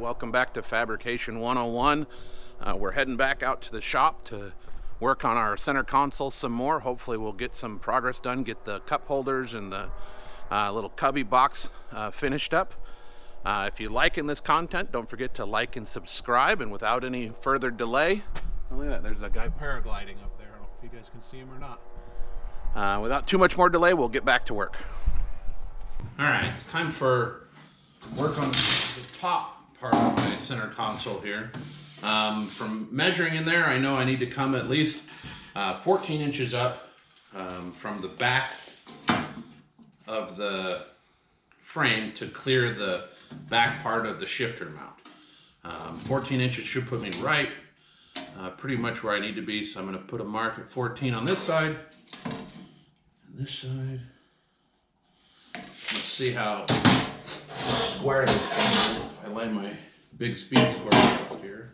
welcome back to Fabrication 101. We're heading back out to the shop to work on our center console some more. Hopefully we'll get some progress done, get the cup holders and the little cubby box finished up. If you're liking this content, don't forget to like and subscribe. And without any further delay, oh, look at that, there's a guy paragliding up there. I don't know if you guys can see him or not. Without too much more delay, we'll get back to work. All right, it's time for work on the top part of my center console here. From measuring in there, I know I need to come at least 14 inches up from the back of the frame to clear the back part of the shifter mount. 14 inches should put me right pretty much where I need to be, so I'm going to put a mark at 14 on this side and this side. Let's see how square this is if I line my big speed square here.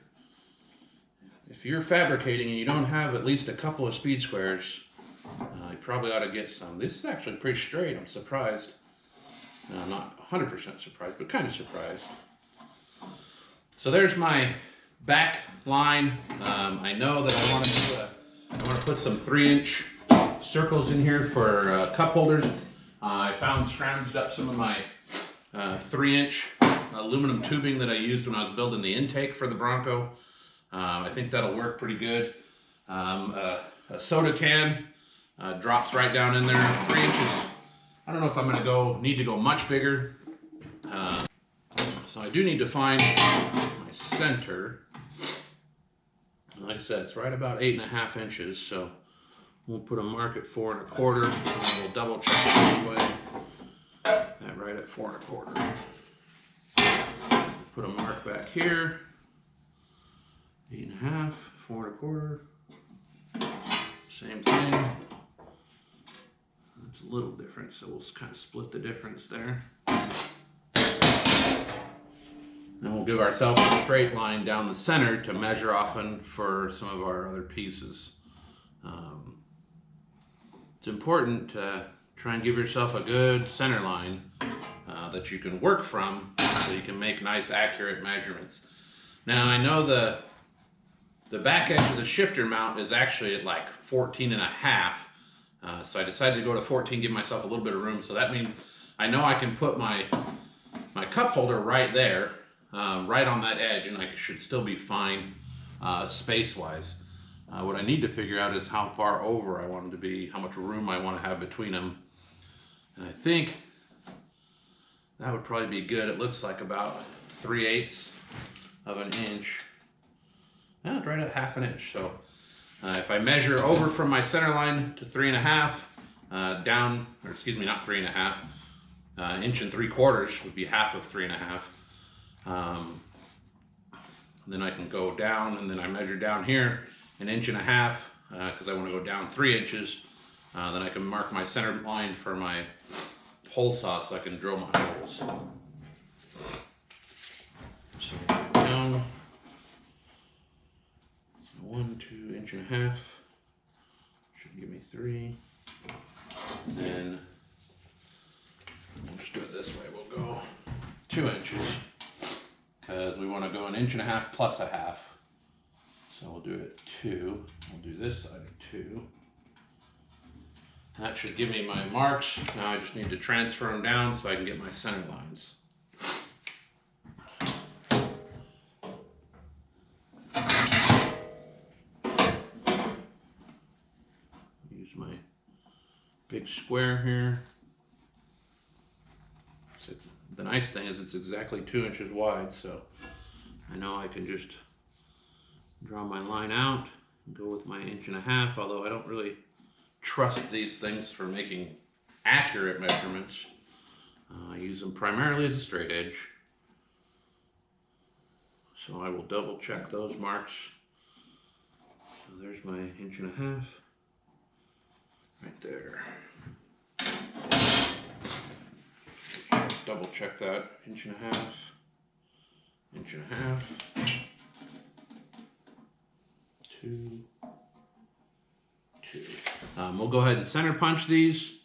If you're fabricating and you don't have at least a couple of speed squares, you probably ought to get some. This is actually pretty straight. I'm surprised. I'm not 100% surprised, but kind of surprised. So there's my back line. I know that I want to put some 3-inch circles in here for cup holders. I scrounged up some of my 3-inch aluminum tubing that I used when I was building the intake for the Bronco. I think that'll work pretty good. A soda can drops right down in there, 3 inches. I don't know if I'm going to need to go much bigger. So I do need to find my center. Like I said, it's right about 8.5 inches. So we'll put a mark at 4 1/4, and we'll double check it this way. That right at 4 1/4. Put a mark back here. 8.5, 4 1/4. Same thing. It's a little different, so we'll kind of split the difference there. And we'll give ourselves a straight line down the center to measure often for some of our other pieces. It's important to try and give yourself a good center line that you can work from so you can make nice accurate measurements. Now I know the back edge of the shifter mount is actually at like 14.5. So I decided to go to 14, give myself a little bit of room. So that means I know I can put my cup holder right there, right on that edge, and I should still be fine space-wise. What I need to figure out is how far over I want them to be, how much room I want to have between them. And I think that would probably be good. It looks like about 3/8 of an inch. Yeah, right at 1/2 inch. So if I measure over from my center line to 3.5, down, or excuse me, not 3.5, 1 3/4 would be half of 3.5. Then I can go down, and then I measure down here 1.5 inches, because I want to go down 3 inches. Then I can mark my center line for my hole saw so I can drill my holes. So down 1, 2, 1.5 inches. Should give me 3. And then we'll just do it this way. We'll go 2 inches because we want to go 1.5 inches plus 1/2. So we'll do it 2. We'll do this side 2. That should give me my marks. Now I just need to transfer them down so I can get my center lines. Use my big square here. So the nice thing is it's exactly 2 inches wide, so I know I can just draw my line out and go with my 1.5 inches, although I don't really trust these things for making accurate measurements. I use them primarily as a straight edge. So I will double check those marks. So there's my 1.5 inches right there. Double check that, 1.5 inches, 1.5 inches, 2, 2. We'll go ahead and center punch these,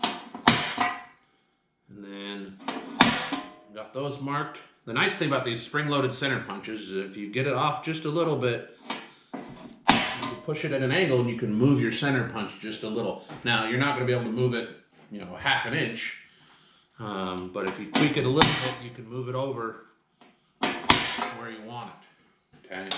and then got those marked. The nice thing about these spring-loaded center punches is if you get it off just a little bit, you push it at an angle and you can move your center punch just a little. Now, you're not going to be able to move it, you know, half an inch, but if you tweak it a little bit, you can move it over where you want it, okay?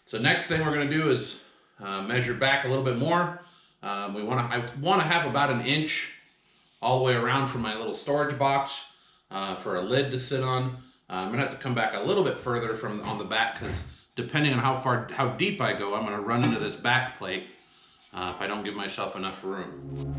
So next thing we're going to do is measure back a little bit more. I want to have about an inch all the way around from my little storage box for a lid to sit on. I'm going to have to come back a little bit further from on the back because depending on how deep I go, I'm going to run into this back plate if I don't give myself enough room.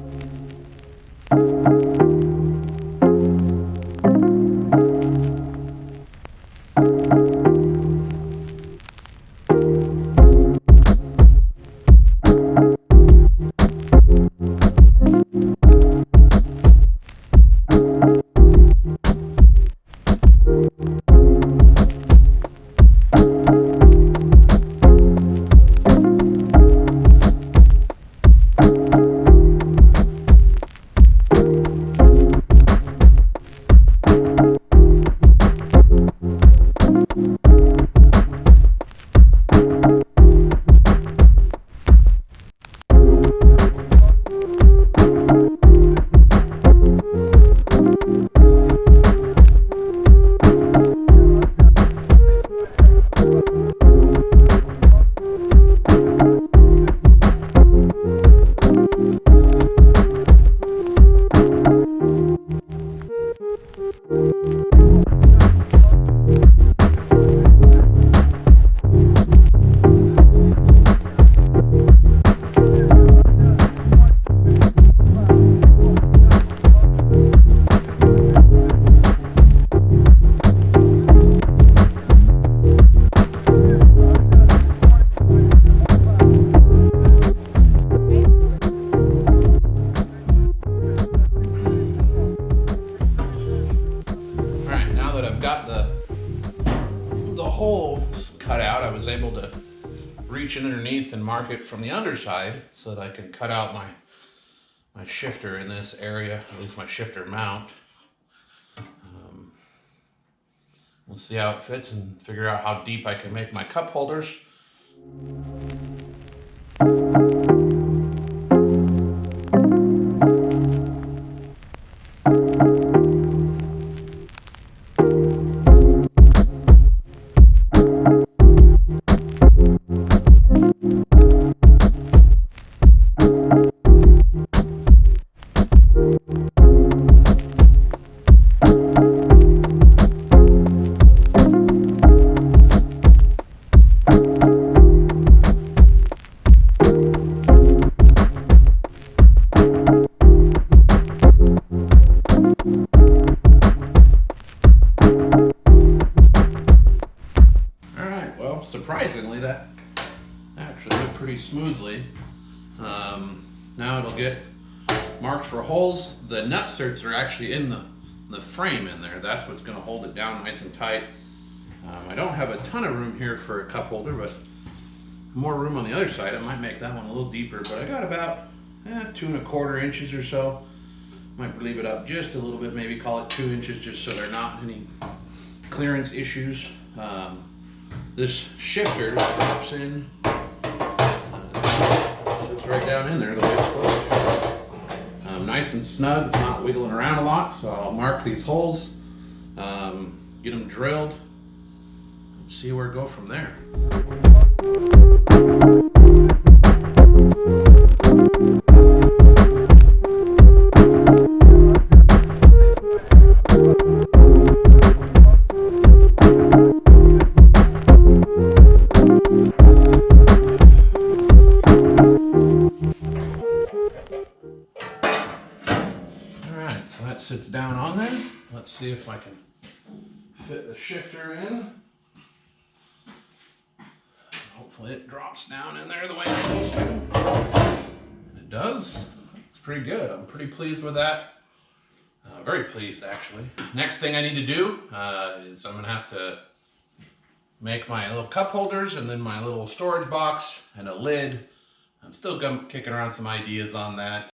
Holes cut out, I was able to reach in underneath and mark it from the underside so that I can cut out my shifter in this area, at least my shifter mount. We'll see how it fits and figure out how deep I can make my cup holders. Surprisingly, that actually went pretty smoothly. Now it'll get marked for holes. The nut certs are actually in the frame in there. That's what's going to hold it down nice and tight. I don't have a ton of room here for a cup holder, but more room on the other side. I might make that one a little deeper, but I got about 2¼ inches or so. Might leave it up just a little bit, maybe call it 2 inches, just so there are not any clearance issues. This shifter pops in, sits right down in there the way it's supposed to. Nice and snug, it's not wiggling around a lot, so I'll mark these holes, get them drilled, and see where to go from there. So that sits down on there. Let's see if I can fit the shifter in. Hopefully it drops down in there the way it's supposed to. And it does. It's pretty good. I'm pretty pleased with that. Very pleased, actually. Next thing I need to do is I'm going to have to make my little cup holders and then my little storage box and a lid. I'm still kicking around some ideas on that.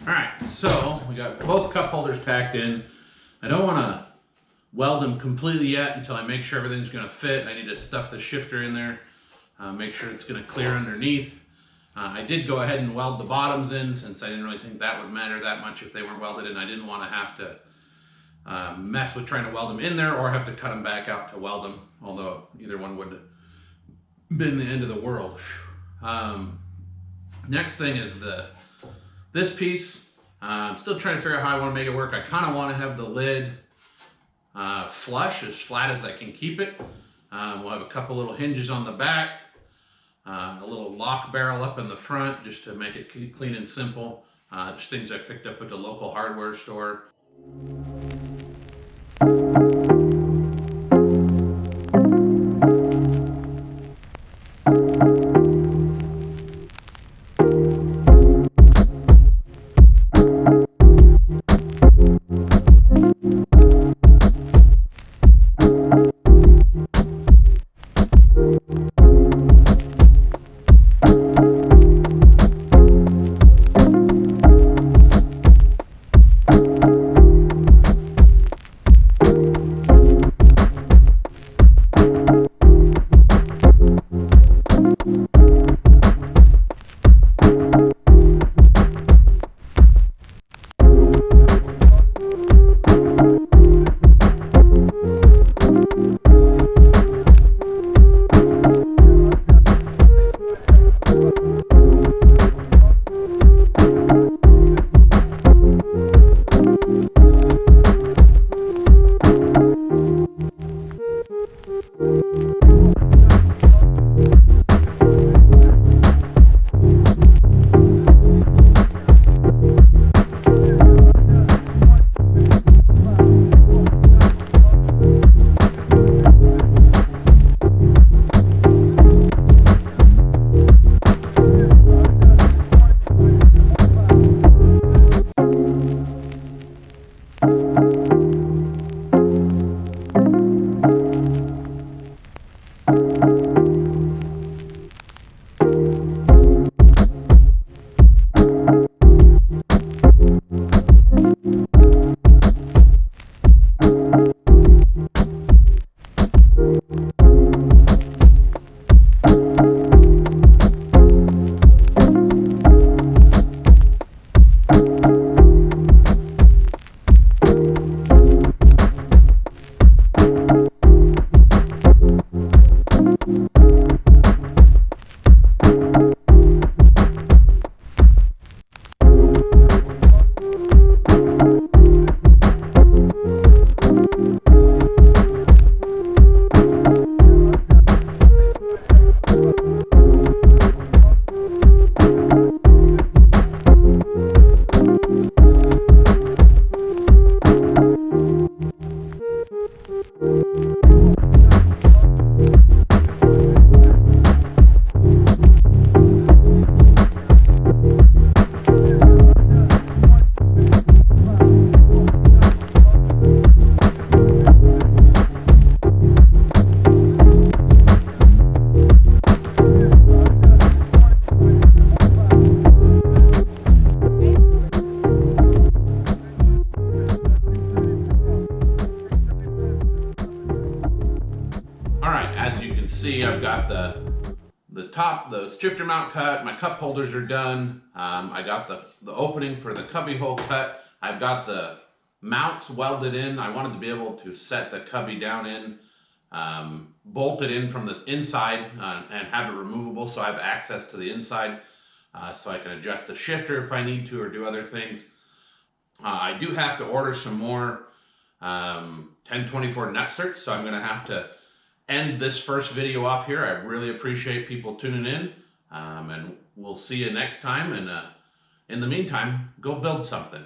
All right, so we got both cup holders tacked in. I don't want to weld them completely yet until I make sure everything's going to fit. I need to stuff the shifter in there, make sure it's going to clear underneath. I did go ahead and weld the bottoms in since I didn't really think that would matter that much if they weren't welded in. I didn't want to have to mess with trying to weld them in there or have to cut them back out to weld them, although either one would have been the end of the world. Next thing is this piece. I'm still trying to figure out how I want to make it work. I kind of want to have the lid flush, as flat as I can keep it. We'll have a couple little hinges on the back, a little lock barrel up in the front just to make it clean and simple. Just things I picked up at the local hardware store. See, I've got the shifter mount cut, my cup holders are done. I got the opening for the cubby hole cut. I've got the mounts welded in. I wanted to be able to set the cubby down in, bolt it in from the inside and have it removable so I have access to the inside so I can adjust the shifter if I need to or do other things. I do have to order some more 1024 nut certs, so I'm going to have to end this first video off here. I really appreciate people tuning in, and we'll see you next time. And in the meantime, go build something.